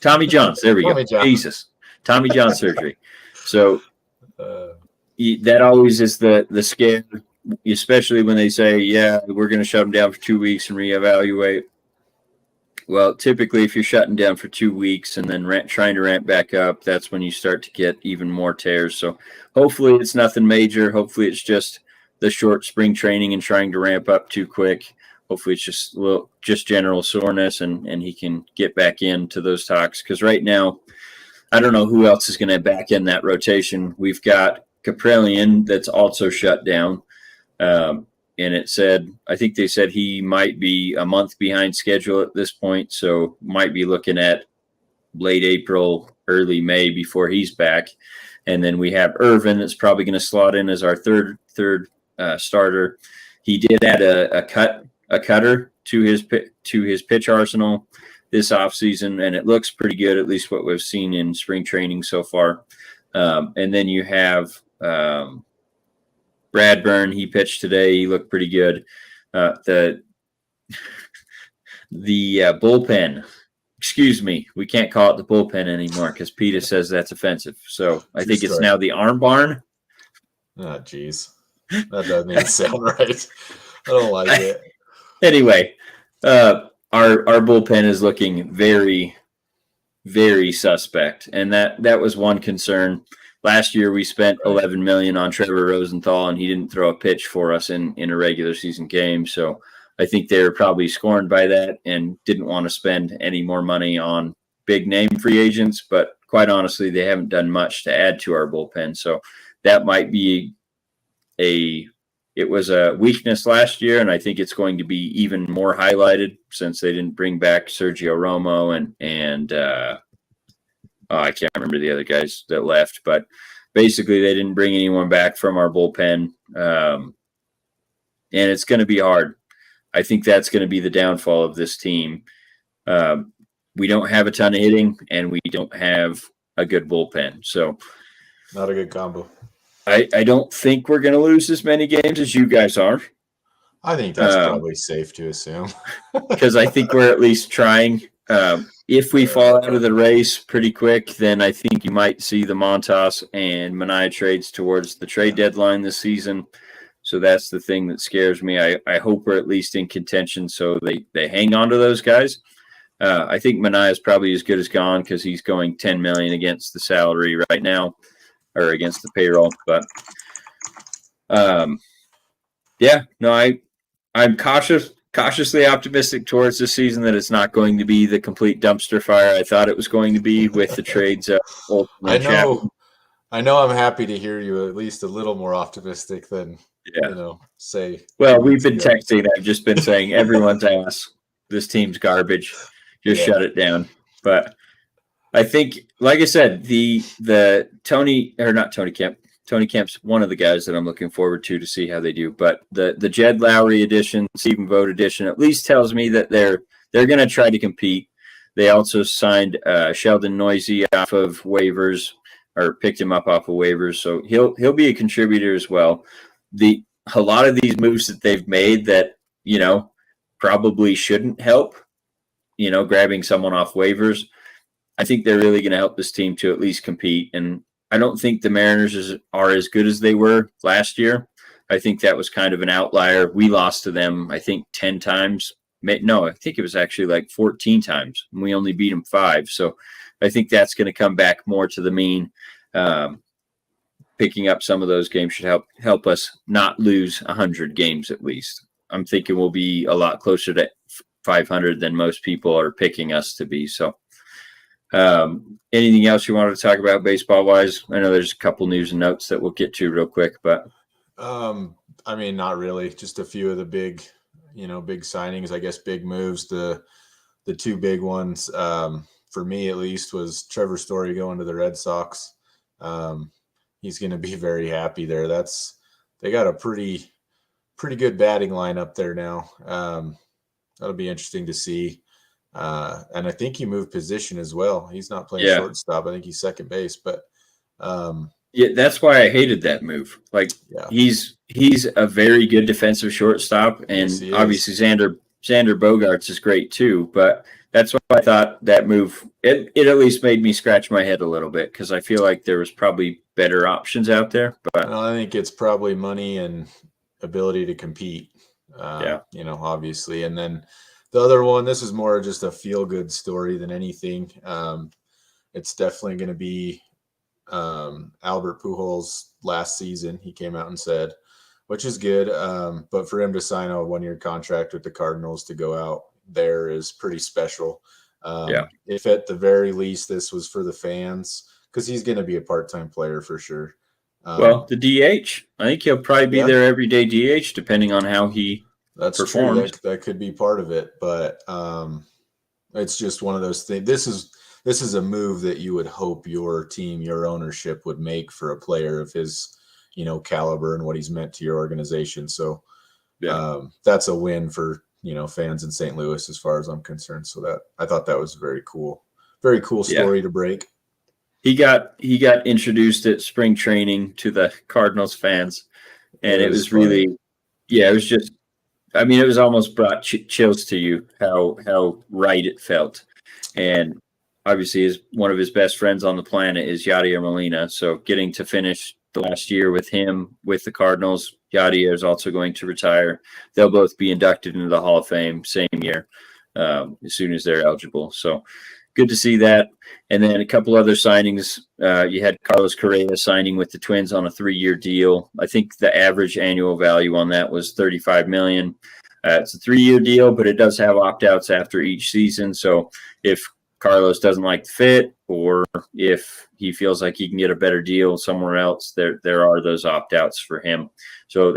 Tommy John's. There we go. Jesus. Tommy John surgery. So that always is the scare, especially when they say, yeah, we're going to shut him down for 2 weeks and reevaluate. Well, typically, if you're shutting down for 2 weeks and then trying to ramp back up, that's when you start to get even more tears. So hopefully it's nothing major. Hopefully it's just the short spring training and trying to ramp up too quick. Hopefully it's just general soreness and he can get back into those talks. Because right now, I don't know who else is going to back in that rotation. We've got Kaprelian that's also shut down. And I think they said he might be a month behind schedule at this point. So might be looking at late April, early May before he's back. And then we have Irvin that's probably going to slot in as our third starter. He did add a cutter to his pitch arsenal this offseason, and it looks pretty good, at least what we've seen in spring training so far. And then you have Bradburn. He pitched today. He looked pretty good. The bullpen, excuse me, we can't call it the bullpen anymore because PETA says that's offensive. So I think it's now the arm barn. Oh, geez. That doesn't even sound right. I don't like it. Anyway, our bullpen is looking very, very suspect, and that was one concern. Last year we spent $11 million on Trevor Rosenthal, and he didn't throw a pitch for us in a regular season game. So I think they were probably scorned by that and didn't want to spend any more money on big name free agents. But quite honestly, they haven't done much to add to our bullpen. So that might be it was a weakness last year, and I think it's going to be even more highlighted since they didn't bring back Sergio Romo and I can't remember the other guys that left, but basically they didn't bring anyone back from our bullpen, and it's going to be hard. I think that's going to be the downfall of this team. We don't have a ton of hitting, and we don't have a good bullpen, so not a good combo. I don't think we're going to lose as many games as you guys are. I think that's probably safe to assume. Because I think we're at least trying. If we fall out of the race pretty quick, then I think you might see the Montas and Mania trades towards the trade deadline this season. So that's the thing that scares me. I hope we're at least in contention so they hang on to those guys. I think Mania is probably as good as gone because he's going $10 million against the salary right now. Or against the payroll, but I'm cautiously optimistic towards this season that it's not going to be the complete dumpster fire I thought it was going to be with the trades. I know I'm happy to hear you at least a little more optimistic than say. Well, we've been texting. I've just been saying everyone's ass. This team's garbage. Just shut it down. But I think, like I said, the Tony Kemp's one of the guys that I'm looking forward to see how they do. But the Jed Lowry edition, Stephen Vogt edition, at least tells me that they're going to try to compete. They also signed Sheldon Noisy off of waivers, or picked him up off of waivers, so he'll be a contributor as well. A lot of these moves that they've made that probably shouldn't help, grabbing someone off waivers. I think they're really going to help this team to at least compete. And I don't think the Mariners are as good as they were last year. I think that was kind of an outlier. We lost to them, I think, 10 times. No, I think it was actually like 14 times. And we only beat them 5. So I think that's going to come back more to the mean. Picking up some of those games should help us not lose 100 games at least. I'm thinking we'll be a lot closer to 500 than most people are picking us to be. So anything else you wanted to talk about baseball wise? I know there's a couple news and notes that we'll get to real quick, but I mean, not really. Just a few of the big signings, I guess, big moves. The 2 big ones, for me at least, was Trevor Story going to the Red Sox. He's going to be very happy there. They got a pretty good batting lineup there now. That'll be interesting to see. And I think he moved position as well. He's not playing shortstop. I think he's second base, but that's why I hated that move. Like he's a very good defensive shortstop, and obviously Xander Bogaerts is great too. But that's why I thought that move it at least made me scratch my head a little bit, because I feel like there was probably better options out there. But I think it's probably money and ability to compete. Obviously, and then the other one. This is more just a feel good story than anything. It's definitely going to be Albert Pujols last season. He came out and said, which is good. But for him to sign a 1-year contract with the Cardinals to go out there is pretty special. If at the very least this was for the fans, because he's going to be a part-time player for sure. Well, the DH, I think he'll probably be their everyday DH, depending on how he performs. True. That could be part of it, but it's just one of those things. This is a move that you would hope your team, your ownership would make for a player of his, caliber and what he's meant to your organization. So that's a win for, fans in St. Louis as far as I'm concerned. So I thought that was very cool story to break. He got introduced at spring training to the Cardinals fans, and it was really, it was just, I mean, it was almost brought chills to you how right it felt. And obviously, one of his best friends on the planet is Yadier Molina. So getting to finish the last year with him with the Cardinals, Yadier is also going to retire. They'll both be inducted into the Hall of Fame same year, as soon as they're eligible. So good to see that. And then a couple other signings. You had Carlos Correa signing with the Twins on a 3-year deal. I think the average annual value on that was $35 million. It's a 3-year deal, but it does have opt-outs after each season. So if Carlos doesn't like the fit, or if he feels like he can get a better deal somewhere else, there are those opt-outs for him. So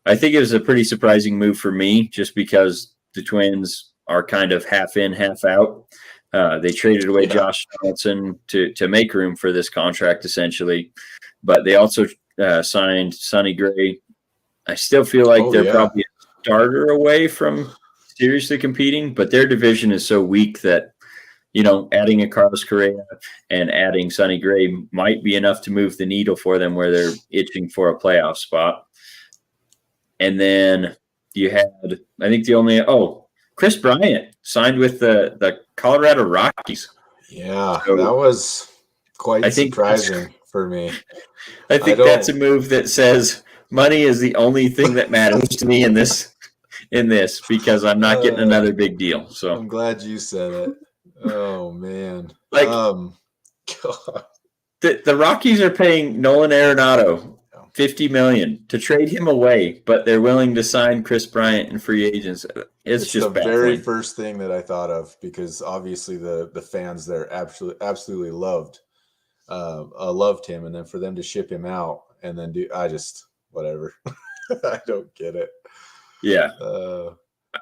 I think it was a pretty surprising move for me, just because the Twins are kind of half in, half out. They traded away Josh Donaldson to make room for this contract, essentially. But they also signed Sonny Gray. I still feel like they're probably a starter away from seriously competing, but their division is so weak that, adding a Carlos Correa and adding Sonny Gray might be enough to move the needle for them where they're itching for a playoff spot. And then you had, I think Chris Bryant signed with the Colorado Rockies. Yeah, so that was quite surprising for me. I think that's a move that says money is the only thing that matters to me in this, because I'm not getting another big deal. So I'm glad you said it. Oh man. God. The Rockies are paying Nolan Arenado $50 million to trade him away, but they're willing to sign Chris Bryant in free agents. It's just the very first thing that I thought of, because obviously the fans there absolutely loved him, and then for them to ship him out and then whatever. I don't get it. Yeah.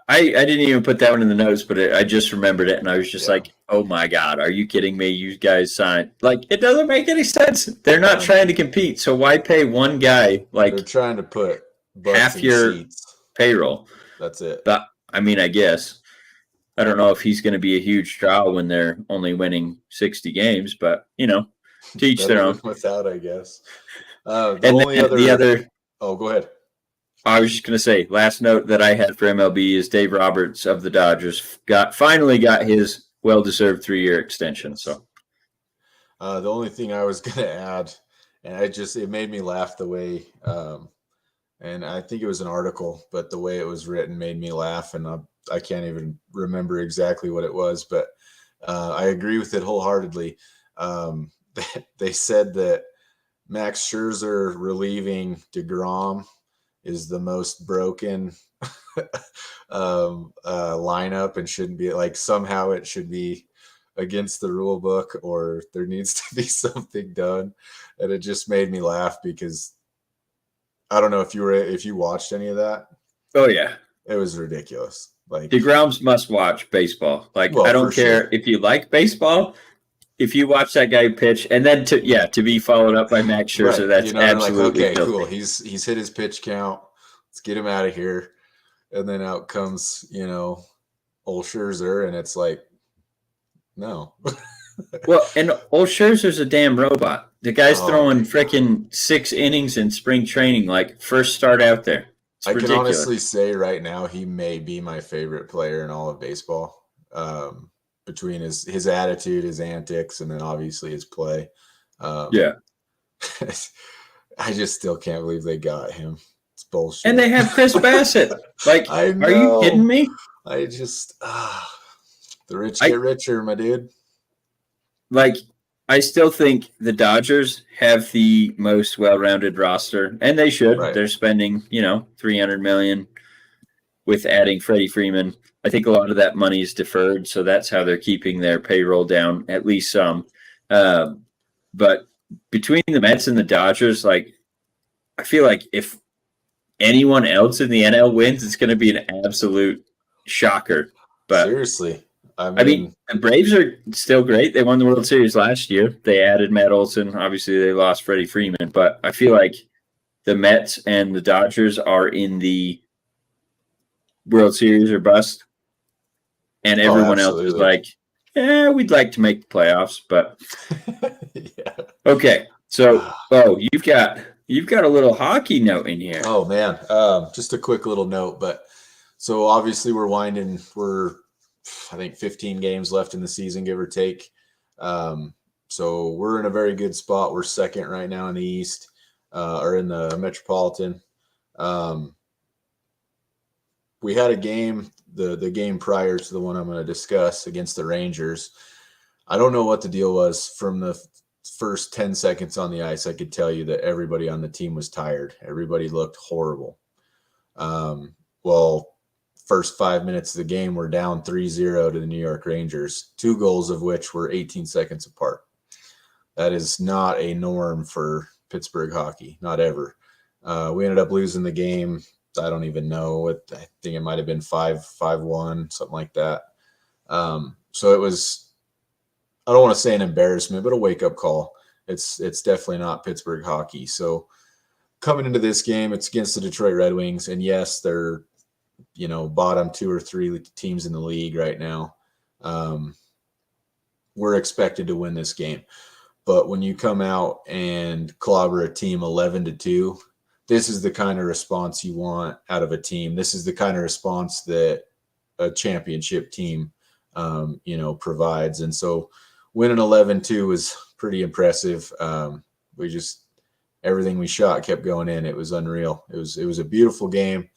I didn't even put that one in the notes, but I just remembered it, and I was just like, oh my God, are you kidding me? You guys signed. Like, it doesn't make any sense. They're not trying to compete, so why pay one guy they're trying to put half your seats. Payroll? That's it. But, I mean, I guess. I don't know if he's going to be a huge draw when they're only winning 60 games, but, to each their own. Without, I guess. Oh, go ahead. I was just going to say, last note that I had for MLB is Dave Roberts of the Dodgers finally got his well-deserved 3-year extension. So, the only thing I was going to add, and it made me laugh the way and I think it was an article, but the way it was written made me laugh, and I can't even remember exactly what it was, but I agree with it wholeheartedly. Um, they said that Max Scherzer relieving DeGrom is the most broken lineup and shouldn't be, like, somehow it should be against the rule book, or there needs to be something done. And it just made me laugh because I don't know if you watched any of that. Oh yeah, It was ridiculous. Like, DeGrom's must watch baseball. Like, well, I don't for care sure. if you like baseball. If you watch that guy pitch, and then to be followed up by Max Scherzer, Right. that's They're like, absolutely okay, filthy. cool. He's hit his pitch count. Let's get him out of here. And then out comes, old Scherzer, and it's like, no. Well, and old Scherzer's a damn robot. The guy's Oh, throwing my freaking 6 innings in spring training, like first start out there. It's I can ridiculous. honestly say right now he may be my favorite player in all of baseball. Between his attitude, his antics, and then obviously his play. Yeah. I just still can't believe they got him. It's bullshit. And they have Chris Bassett. Like, I are you kidding me? I just the rich get richer, my dude. Like, I still think the Dodgers have the most well-rounded roster, and they should. Right. They're spending, $300 million with adding Freddie Freeman. I think a lot of that money is deferred, so that's how they're keeping their payroll down, at least some. But between the Mets and the Dodgers, like, I feel like if anyone else in the NL wins, it's going to be an absolute shocker. But seriously, I mean, the Braves are still great. They won the World Series last year. They added Matt Olson. Obviously, they lost Freddie Freeman. But I feel like the Mets and the Dodgers are in the World Series or bust. And everyone else is like, we'd like to make the playoffs. But yeah. Okay. So, you've got a little hockey note in here. Oh, man. Just a quick little note. But so obviously we're I think 15 games left in the season, give or take. So we're in a very good spot. We're second right now in the East, or in the Metropolitan. We had a game, the game prior to the one I'm going to discuss, against the Rangers. I don't know what the deal was. From the first 10 seconds on the ice, I could tell you that everybody on the team was tired. Everybody looked horrible. First 5 minutes of the game, we're down 3-0 to the New York Rangers, 2 goals of which were 18 seconds apart. That is not a norm for Pittsburgh hockey, not ever. We ended up losing the game. I don't even know. I think it might have been 5-1, something like that. So it was, I don't want to say an embarrassment, but a wake-up call. It's definitely not Pittsburgh hockey. So coming into this game, it's against the Detroit Red Wings, and yes, they're bottom 2 or 3 teams in the league right now. We're expected to win this game. But when you come out and clobber a team 11-2, this is the kind of response you want out of a team. This is the kind of response that a championship team, provides. And so winning 11-2 was pretty impressive. Everything we shot kept going in. It was unreal. It was a beautiful game.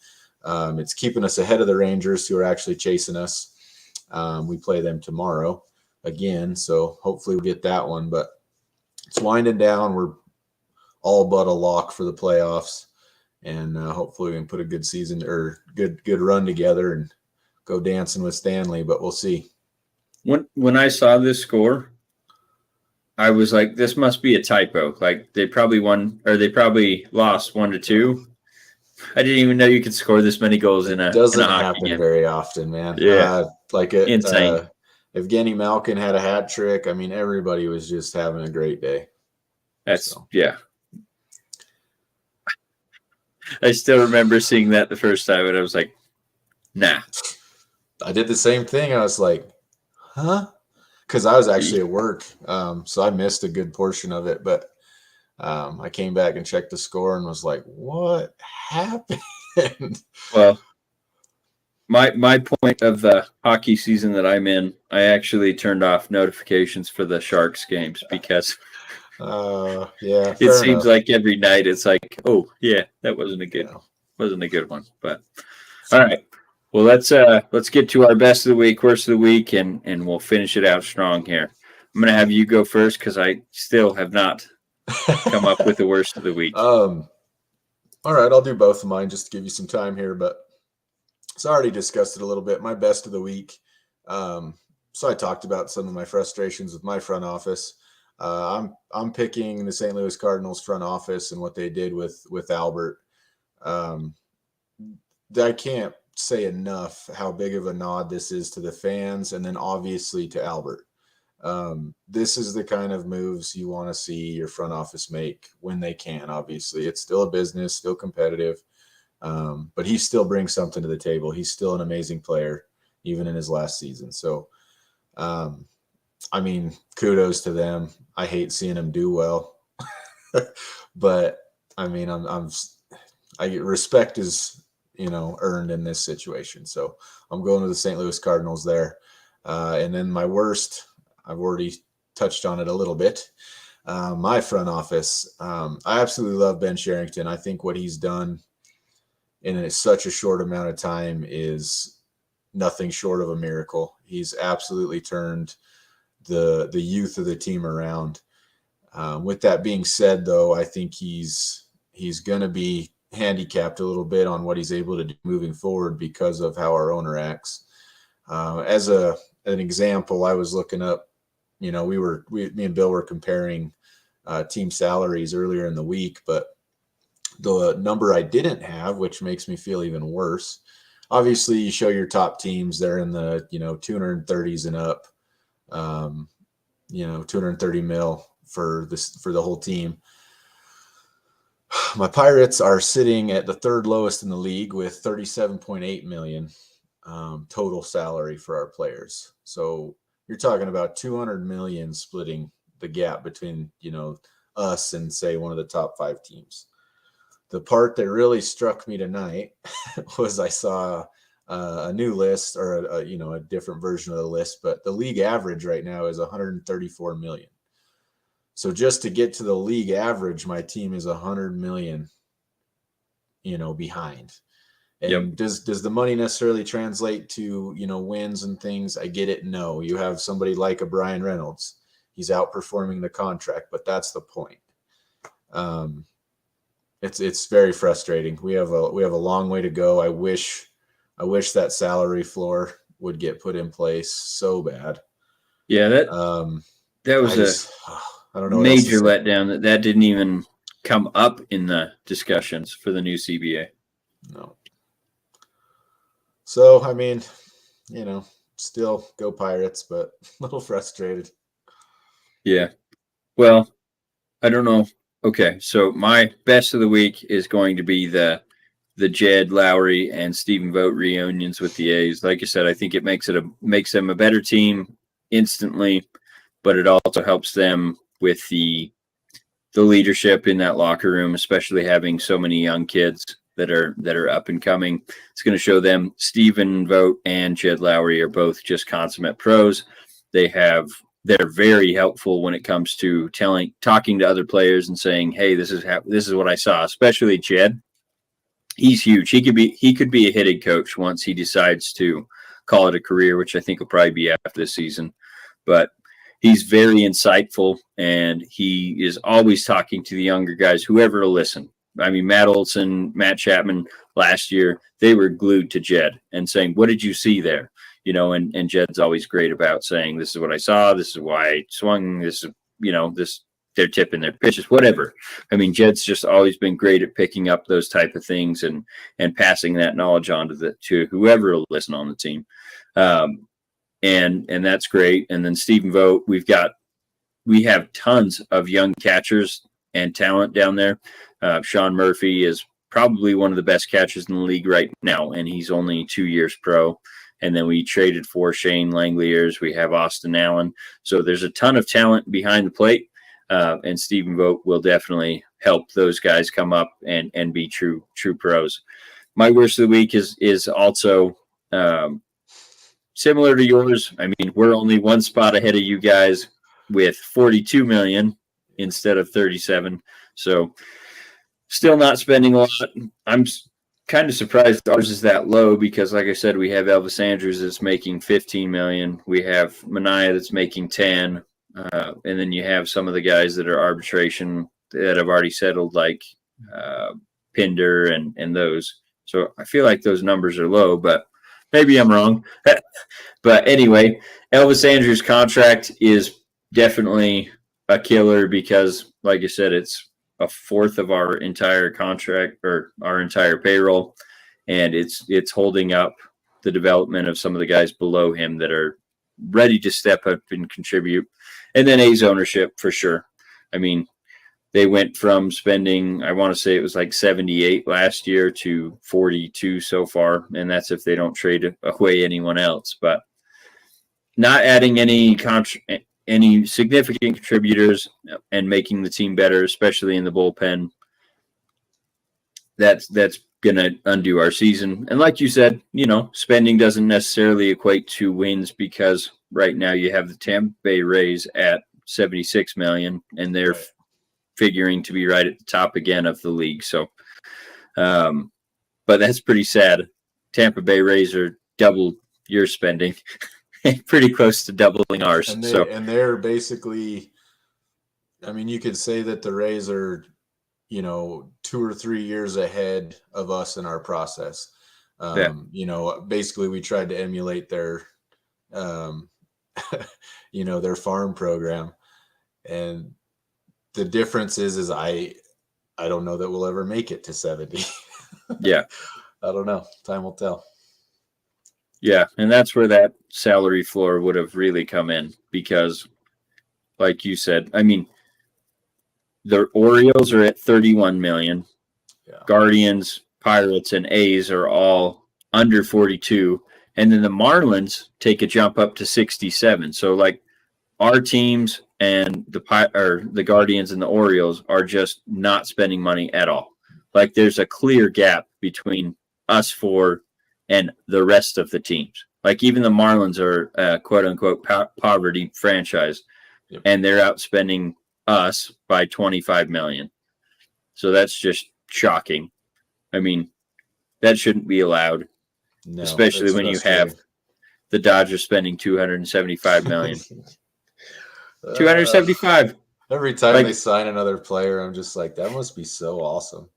It's keeping us ahead of the Rangers, who are actually chasing us. We play them tomorrow again, so hopefully we'll get that one. But it's winding down. We're all but a lock for the playoffs, and hopefully we can put a good season or good run together and go dancing with Stanley. But we'll see. When I saw this score, I was like, this must be a typo. Like, they probably won, or they probably lost 1-2. I didn't even know you could score this many goals in a doesn't hockey happen game. very often, man. Yeah, insane. Evgeny Malkin had a hat trick. I mean, everybody was just having a great day. Yeah. I still remember seeing that the first time, and I was like, nah. I did the same thing. I was like, huh? Because I was actually at work, so I missed a good portion of it. But I came back and checked the score and was like, what happened? Well, my point of the hockey season that I'm in, I actually turned off notifications for the Sharks games because it seems like every night it's like, oh, yeah, that wasn't a good wasn't a good one. But all right. Well, let's get to our best of the week, worst of the week, and we'll finish it out strong here. I'm gonna have you go first because I still have not come up with the worst of the week. All right, I'll do both of mine just to give you some time here, but so I already discussed it a little bit. My best of the week. So I talked about some of my frustrations with my front office. I'm picking the St. Louis Cardinals front office and what they did with Albert. I can't say enough how big of a nod this is to the fans and then obviously to Albert. This is the kind of moves you want to see your front office make when they can. Obviously, it's still a business, still competitive, but he still brings something to the table. He's still an amazing player, even in his last season. So, I mean, kudos to them. I hate seeing him do well, but I mean, I get respect is earned in this situation. So I'm going to the St. Louis Cardinals there, and then my worst. I've already touched on it a little bit. My front office, I absolutely love Ben Sherrington. I think what he's done in such a short amount of time is nothing short of a miracle. He's absolutely turned the youth of the team around. With that being said, though, I think he's going to be handicapped a little bit on what he's able to do moving forward because of how our owner acts. As an example, I was looking up. Me and Bill were comparing team salaries earlier in the week, but the number I didn't have, which makes me feel even worse. Obviously, you show your top teams; they're in the 230s and up. 230 mil for the whole team. My Pirates are sitting at the third lowest in the league with 37.8 million total salary for our players. So you're talking about 200 million splitting the gap between, us and say one of the top 5 teams. The part that really struck me tonight was I saw a new list or a different version of the list, but the league average right now is 134 million. So just to get to the league average, my team is 100 million, behind. And Yep. does the money necessarily translate to, wins and things? I get it. No, you have somebody like a Brian Reynolds. He's outperforming the contract, but that's the point. It's very frustrating. We have a long way to go. I wish that salary floor would get put in place so bad. Yeah, that was I don't know major letdown that didn't even come up in the discussions for the new CBA. No. So, I mean, still go Pirates, but a little frustrated. Yeah. Well, I don't know. Okay, so my best of the week is going to be the Jed Lowry and Stephen Vogt reunions with the A's. Like I said, I think it makes them a better team instantly, but it also helps them with the leadership in that locker room, especially having so many young kids that are up and coming. It's going to show them Stephen Vogt and Jed Lowry are both just consummate pros. They're very helpful when it comes to talking to other players and saying, "Hey, this is what I saw." Especially Jed, he's huge. He could be a hitting coach once he decides to call it a career, which I think will probably be after this season. But he's very insightful, and he is always talking to the younger guys, whoever will listen. I mean, Matt Olson, Matt Chapman last year, they were glued to Jed and saying, "What did you see there?" And Jed's always great about saying, "This is what I saw. This is why I swung. This is, they're tipping their pitches, whatever." I mean, Jed's just always been great at picking up those type of things and passing that knowledge on to whoever will listen on the team. And that's great. And then Stephen Vogt, we have tons of young catchers and talent down there. Sean Murphy is probably one of the best catchers in the league right now, and he's only 2 years pro. And then we traded for Shane Langeliers. We have Austin Allen. So there's a ton of talent behind the plate, and Stephen Vogt will definitely help those guys come up and be true pros. My worst of the week is also similar to yours. I mean, we're only one spot ahead of you guys with 42 million instead of 37. So still not spending a lot. kind of surprised ours is that low because, like I said, we have Elvis Andrews that's making $15 million. We have Mania that's making 10, and then you have some of the guys that are arbitration that have already settled, like Pinder and those. So I feel like those numbers are low, but maybe I'm wrong. But anyway, Elvis Andrews' contract is definitely a killer because, like I said, it's a fourth of our entire contract or our entire payroll, and it's holding up the development of some of the guys below him that are ready to step up and contribute. And then A's ownership for sure. I mean, they went from spending, I want to say it was like 78 last year to 42 so far, and that's if they don't trade away anyone else. But not adding any significant contributors and making the team better, especially in the bullpen, that's going to undo our season. And like you said, spending doesn't necessarily equate to wins because right now you have the Tampa Bay Rays at $76 million, and they're figuring to be right at the top again of the league. So, but that's pretty sad. Tampa Bay Rays are double your spending. Pretty close to doubling ours. And they're basically, I mean, you could say that the Rays are, 2 or 3 years ahead of us in our process. Basically we tried to emulate their, their farm program. And the difference is I don't know that we'll ever make it to 70. Yeah. I don't know. Time will tell. Yeah, and that's where that salary floor would have really come in because, like you said, I mean, the Orioles are at 31 million. Yeah. Guardians, Pirates, and A's are all under 42. And then the Marlins take a jump up to 67. So, like, our teams and the Guardians and the Orioles are just not spending money at all. Like, there's a clear gap between us four and the rest of the teams. Like even the Marlins are a quote unquote poverty franchise, and they're outspending us by 25 million. So that's just shocking. I mean, that shouldn't be allowed, especially when you have the Dodgers spending 275 million. 275. Every time they sign another player, I'm just like, that must be so awesome.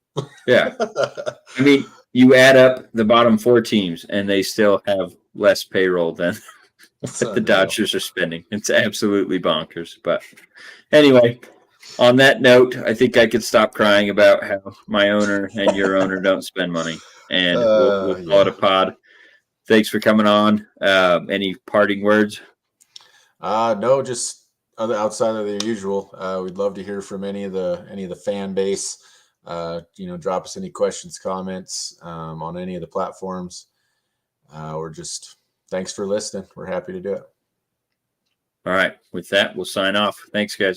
Yeah. I mean, you add up the bottom four teams, and they still have less payroll than what the Dodgers are spending. It's absolutely bonkers. But anyway, on that note, I think I could stop crying about how my owner and your owner don't spend money. And we'll call it a pod. Thanks for coming on. Any parting words? No, just outside of the usual. We'd love to hear from any of the fan base. Drop us any questions, comments on any of the platforms. Or just thanks for listening. We're happy to do it. All right. With that, we'll sign off. Thanks, guys.